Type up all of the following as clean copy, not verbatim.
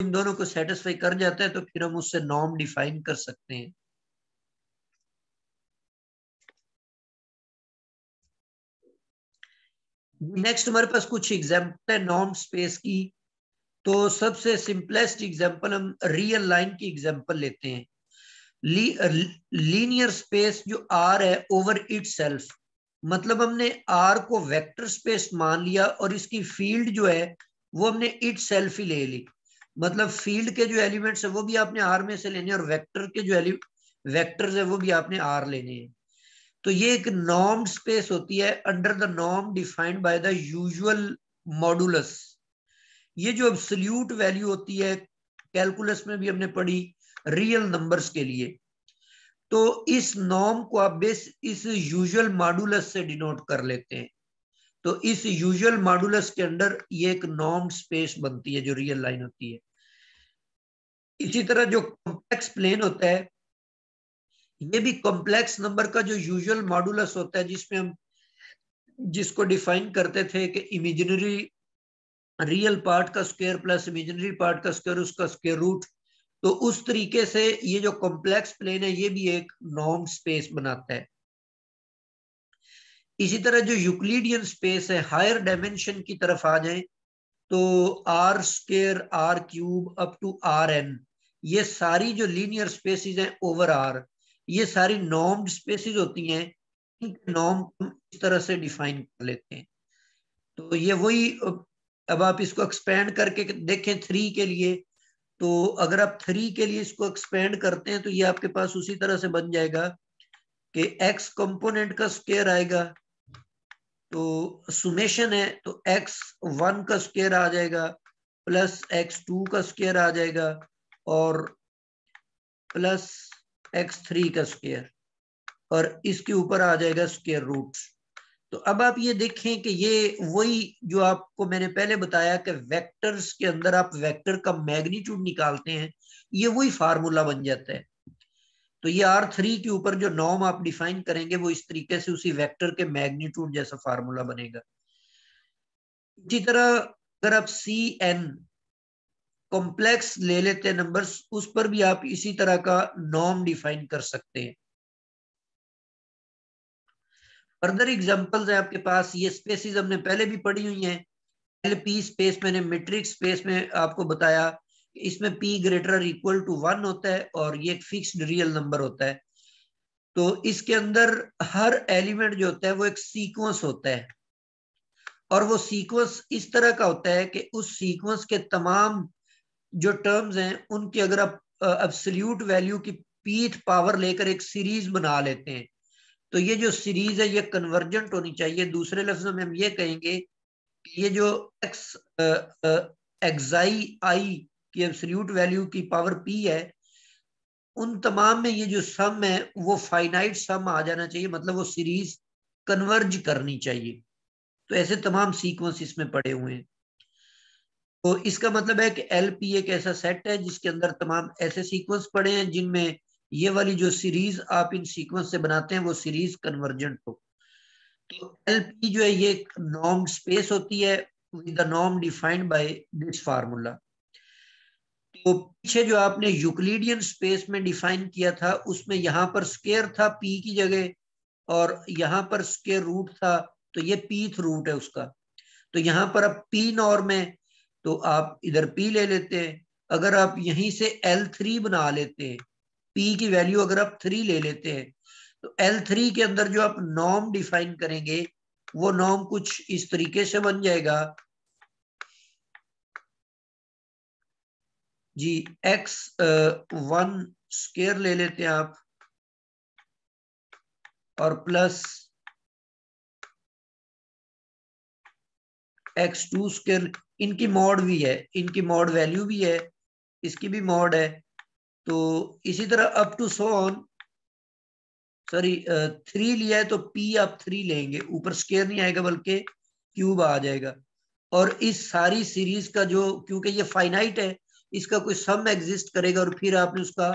इन दोनों को सेटिस्फाई कर जाता है तो फिर हम उससे नॉर्म डिफाइन कर सकते हैं। नेक्स्ट हमारे पास कुछ एग्जांपल है नॉर्म स्पेस की। तो सबसे सिंपलेस्ट एग्जांपल हम रियल लाइन की एग्जांपल लेते हैं। लीनियर स्पेस जो आर है ओवर इटसेल्फ, मतलब हमने आर को वेक्टर स्पेस मान लिया और इसकी फील्ड जो है वो हमने इटसेल्फ ही ले ली। मतलब फील्ड के जो एलिमेंट्स है वो भी आपने आर में से लेने और वेक्टर के जो वेक्टर्स है वो भी आपने आर लेने हैं। तो ये एक नॉर्म स्पेस होती है under the norm defined by the usual modulus. ये जो एब्सोल्यूट वैल्यू होती है कैलकुलस में भी हमने पढ़ी रियल नंबर्स के लिए। तो इस नॉर्म को आप बेस इस यूजुअल मॉडुलस से डिनोट कर लेते हैं। तो इस यूजुअल मॉडुलस के अंदर ये एक नॉर्म स्पेस बनती है जो रियल लाइन होती है। इसी तरह जो कॉम्प्लेक्स प्लेन होता है, ये भी कॉम्प्लेक्स नंबर का जो यूजुअल मॉडुलस होता है जिसमें हम जिसको डिफाइन करते थे कि इमेजिनरी रियल पार्ट का स्क्वायर प्लस इमेजिनरी पार्ट का स्क्वायर उसका स्क्वायर रूट। तो उस तरीके से ये जो कॉम्प्लेक्स प्लेन है ये भी एक नॉर्म स्पेस बनाता है। इसी तरह जो यूक्लिडियन स्पेस है हायर डायमेंशन की तरफ आ जाए तो R square R cube up to R n, ये सारी जो लीनियर स्पेसिस हैं ओवर आर, ये सारी नॉर्म्ड स्पेसिस होती हैं। नॉर्म हम इस तरह से डिफाइन कर लेते हैं। तो ये वही, अब आप इसको एक्सपेंड करके देखें थ्री के लिए, तो अगर आप थ्री के लिए इसको एक्सपेंड करते हैं तो ये आपके पास उसी तरह से बन जाएगा कि एक्स कंपोनेंट का स्क्वायर आएगा, तो सुमेशन है तो एक्स वन का स्क्वायर आ जाएगा प्लस एक्स टू का स्क्वायर आ जाएगा और प्लस एक्स थ्री का स्क्वायर, और इसके ऊपर आ जाएगा स्क्वायर रूट। तो अब आप ये देखें कि ये वही जो आपको मैंने पहले बताया कि वेक्टर्स के अंदर आप वेक्टर का मैग्नीट्यूड निकालते हैं, ये वही फार्मूला बन जाता है। तो ये R3 के ऊपर जो नॉर्म आप डिफाइन करेंगे वो इस तरीके से उसी वेक्टर के मैग्नीट्यूड जैसा फार्मूला बनेगा। इसी तरह अगर आप CN कॉम्प्लेक्स ले लेते हैं नंबर्स, उस पर भी आप इसी तरह का नॉर्म डिफाइन कर सकते हैं। फर्दर एग्जांपल्स है आपके पास, ये स्पेसिस हमने पहले भी पढ़ी हुई हैं। एलपी स्पेस मैंने मेट्रिक स्पेस में आपको बताया, इसमें p ग्रेटर इक्वल टू 1 होता है और ये एक फिक्स्ड रियल नंबर होता है। तो इसके अंदर हर एलिमेंट जो होता है वो एक सीक्वेंस होता है, और वो सीक्वेंस इस तरह का होता है कि उस सीक्वेंस के तमाम जो टर्म्स हैं उनकी अगर आप एब्सोल्यूट वैल्यू की pth पावर लेकर एक सीरीज बना लेते हैं, तो ये जो सीरीज है ये कन्वर्जेंट होनी चाहिए। दूसरे लफ्जों में हम ये कहेंगे कि ये जो एक्स एक्साई आई की एब्सोल्यूट वैल्यू की पावर p है, उन तमाम में ये जो सम है वो फाइनाइट सम आ जाना चाहिए, मतलब वो सीरीज कन्वर्ज करनी चाहिए। तो ऐसे तमाम सीक्वेंस इसमें पड़े हुए हैं। तो इसका मतलब है कि एलपी एक ऐसा सेट है जिसके अंदर तमाम ऐसे सीक्वेंस पड़े हैं जिनमें ये वाली जो सीरीज आप इन सीक्वेंस से बनाते हैं वो सीरीज कन्वर्जेंट हो। तो एलपी जो है ये एक नॉर्म स्पेस होती है with the norm defined by this formula. तो पीछे जो आपने यूक्लिडियन स्पेस में डिफाइन किया था उसमें यहां पर स्क्वायर था p की जगह और यहां पर स्क्वायर रूट था, तो ये pth रूट है उसका। तो यहां पर अब p नॉर्म है तो आप इधर p ले लेते हैं। अगर आप यहीं से L3 बना लेते हैं, p की वैल्यू अगर आप 3 ले लेते हैं, तो L3 के अंदर जो आप नॉर्म डिफाइन करेंगे वो नॉर्म कुछ इस तरीके से बन जाएगा जी। x वन स्क्वायर ले लेते हैं आप और प्लस x2 स्क्वायर, इनकी मॉड भी है, इनकी मॉड वैल्यू भी है, इसकी भी मॉड है। तो इसी तरह up to so on, sorry 3 लिया है तो p आप 3 लेंगे, ऊपर स्क्वायर नहीं आएगा बल्कि क्यूब आ जाएगा। और इस सारी सीरीज का जो, क्योंकि ये फाइनाइट है, इसका कोई सम एग्जिस्ट करेगा और फिर आपने उसका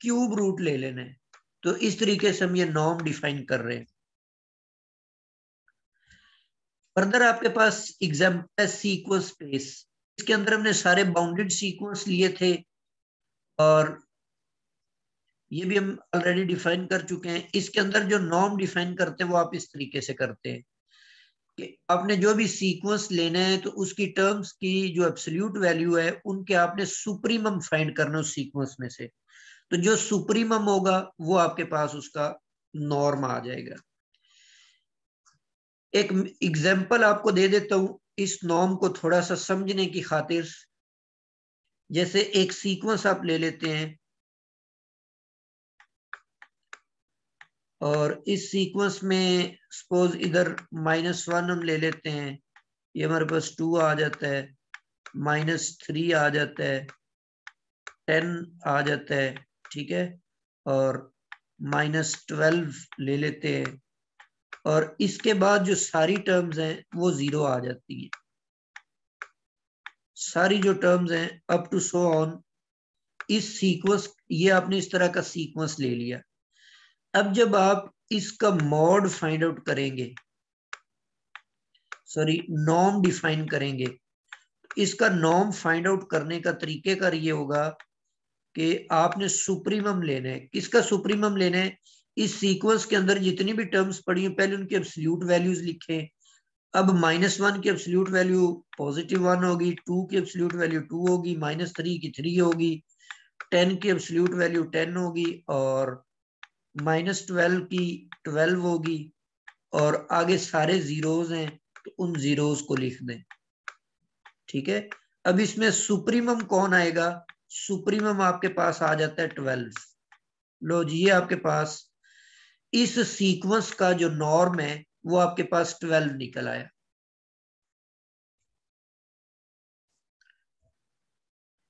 क्यूब रूट ले लेना है। तो इस तरीके से हम ये नॉर्म डिफाइन कर रहे हैं। फर्दर आपके पास एग्जांपल है सीक्वेंस स्पेस। इसके अंदर हमने सारे बाउंडेड सीक्वेंस लिए थे और ये भी हम ऑलरेडी डिफाइन कर चुके हैं। इसके अंदर जो नॉर्म डिफाइन करते हैं वो आप इस तरीके से करते हैं कि आपने जो भी सीक्वेंस लेना है तो उसकी टर्म्स की जो एब्सोल्यूट वैल्यू है उनके आपने सुप्रीमम फाइंड करना है उस सीक्वेंस में से। तो जो सुप्रीमम होगा वो आपके पास उसका नॉर्म आ जाएगा। एक एग्जांपल आपको दे देता हूं इस नॉर्म को थोड़ा सा समझने की खातिर। जैसे एक सीक्वेंस आप ले लेते हैं और इस सीक्वेंस में सपोज इधर -1 हम ले लेते हैं, ये हमारे पास 2 आ जाता है, -3 आ जाता है, 10 आ जाता है, ठीक है, और -12 ले लेते हैं और इसके बाद जो सारी टर्म्स हैं वो 0 आ जाती हैं। सारी जो टर्म्स हैं अप टू सो ऑन इस सीक्वेंस, ये आपने इस तरह का सीक्वेंस ले लिया। अब जब आप इसका मॉड फाइंड आउट करेंगे, सॉरी नॉर्म डिफाइन करेंगे, इसका नॉर्म फाइंड आउट करने का तरीकेकार ये होगा कि आपने सुप्रीमम लेना है। किसका सुप्रीमम लेना है? इस सीक्वेंस के अंदर जितनी भी टर्म्स पड़ी हैं पहले उनकी एब्सोल्यूट वैल्यूज लिखें। अब -1 की एब्सोल्यूट वैल्यू +1 होगी, 2 की एब्सोल्यूट वैल्यू 2 होगी, -3 की 3 होगी, 10 की एब्सोल्यूट वैल्यू 10 होगी और -12 की 12 होगी और आगे सारे जीरोस हैं तो उन जीरोस को लिख दें। ठीक है, अब इसमें सुप्रीमम कौन आएगा? सुप्रीमम आपके पास आ जाता है 12। लो जी, ये आपके पास इस सीक्वेंस का जो नॉर्म है वो आपके पास 12 निकल आया।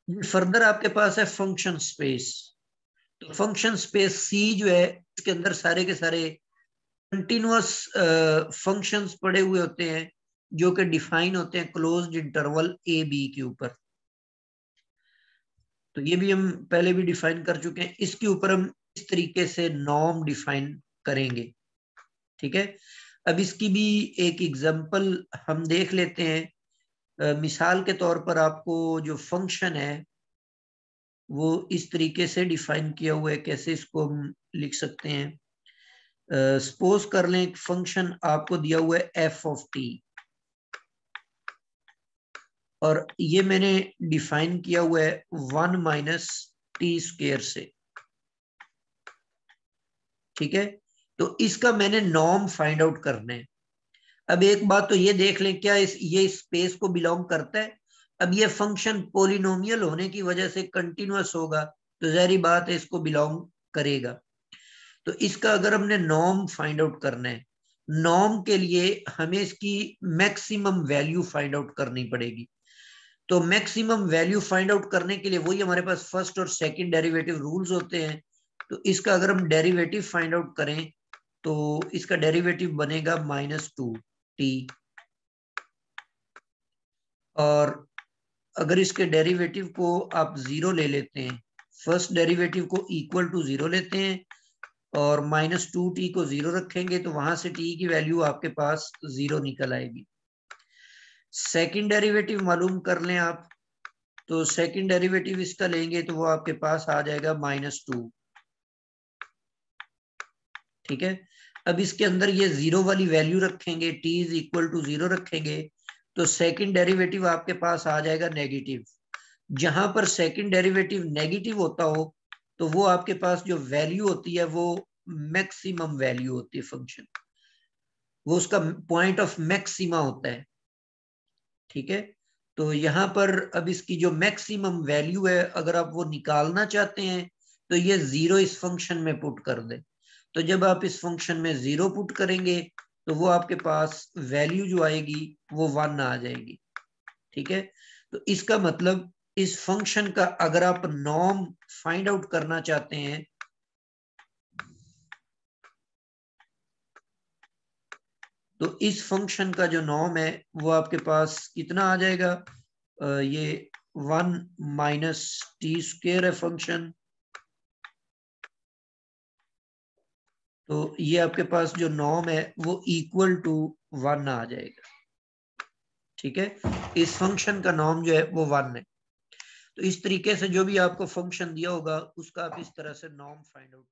फर्दर आपके पास है फंक्शन स्पेस। तो फंक्शन स्पेस सी जो है इसके अंदर सारे के सारे कंटिन्यूअस फंक्शंस पड़े हुए होते हैं जो कि डिफाइन होते हैं क्लोज्ड इंटरवल ए बी के ऊपर। तो ये भी हम पहले भी डिफाइन कर चुके हैं। इसके ऊपर हम इस तरीके से नॉर्म डिफाइन करेंगे। ठीक है, अब इसकी भी एक एग्जांपल हम देख लेते हैं। मिसाल के तौर पर आपको जो फंक्शन है वो इस तरीके से डिफाइन किया हुआ है। कैसे इसको हम लिख सकते हैं? सपोज कर लें एक फंक्शन आपको दिया हुआ है एफ ऑफ टी और ये मैंने डिफाइन किया हुआ है 1 - t² से। ठीक है, तो इसका मैंने नॉर्म फाइंड आउट करना है। अब एक बात तो ये देख लें, क्या ये स्पेस को बिलोंग करता है? अब ये फंक्शन पोलिनोमियल होने की वजह से कंटिन्यूअस होगा तो जहरी बात है इसको बिलोंग करेगा। तो इसका अगर हमने नॉर्म फाइंड आउट करना है, नॉर्म के लिए हमें इसकी मैक्सिमम वैल्यू फाइंड आउट करनी पड़ेगी। तो मैक्सिमम वैल्यू फाइंड आउट करने के लिए वही हमारे पास फर्स्ट और सेकंड डेरिवेटिव रूल्स होते हैं। तो इसका अगर हम डेरिवेटिव फाइंड आउट करें तो इसका डेरिवेटिव बनेगा -2t और अगर इसके डेरिवेटिव को आप 0 ले लेते हैं, फर्स्ट डेरिवेटिव को इक्वल टू 0 लेते हैं और -2t को 0 रखेंगे तो वहां से t की वैल्यू आपके पास 0 निकल आएगी। सेकंड डेरिवेटिव मालूम कर लें आप, तो सेकंड डेरिवेटिव इसका लेंगे तो वो आपके पास आ जाएगा -2। ठीक है, अब इसके अंदर ये 0 वाली वैल्यू रखेंगे, t इज इक्वल टू 0 रखेंगे तो सेकंड डेरिवेटिव आपके पास आ जाएगा नेगेटिव। जहां पर सेकंड डेरिवेटिव नेगेटिव होता हो तो वो आपके पास जो वैल्यू होती है वो मैक्सिमम वैल्यू होती है फंक्शन, वो उसका पॉइंट ऑफ मैक्सिमा होता है। ठीक है, तो यहाँ पर अब इसकी जो मैक्सिमम वैल्यू है अगर आप वो निकालना चाहते हैं तो ये 0 इस फंक्शन में पुट कर दें। तो जब आप इस फंक्शन में 0 पुट करेंगे तो वो आपके पास वैल्यू जो आएगी वो 1 आ जाएगी। ठीक है, तो इसका मतलब इस फंक्शन का अगर आप नॉर्म फाइंड आउट करना चाहते हैं तो इस फंक्शन का जो नॉर्म है वो आपके पास कितना आ जाएगा? ये 1 - t² है फंक्शन। तो ये आपके पास जो नॉर्म है वो इक्वल टू 1 आ जाएगा। ठीक है, इस फंक्शन का नाम जो है वो 1 है। तो इस तरीके से जो भी आपको फंक्शन दिया होगा उसका आप इस तरह से नॉर्म फाइंड आउट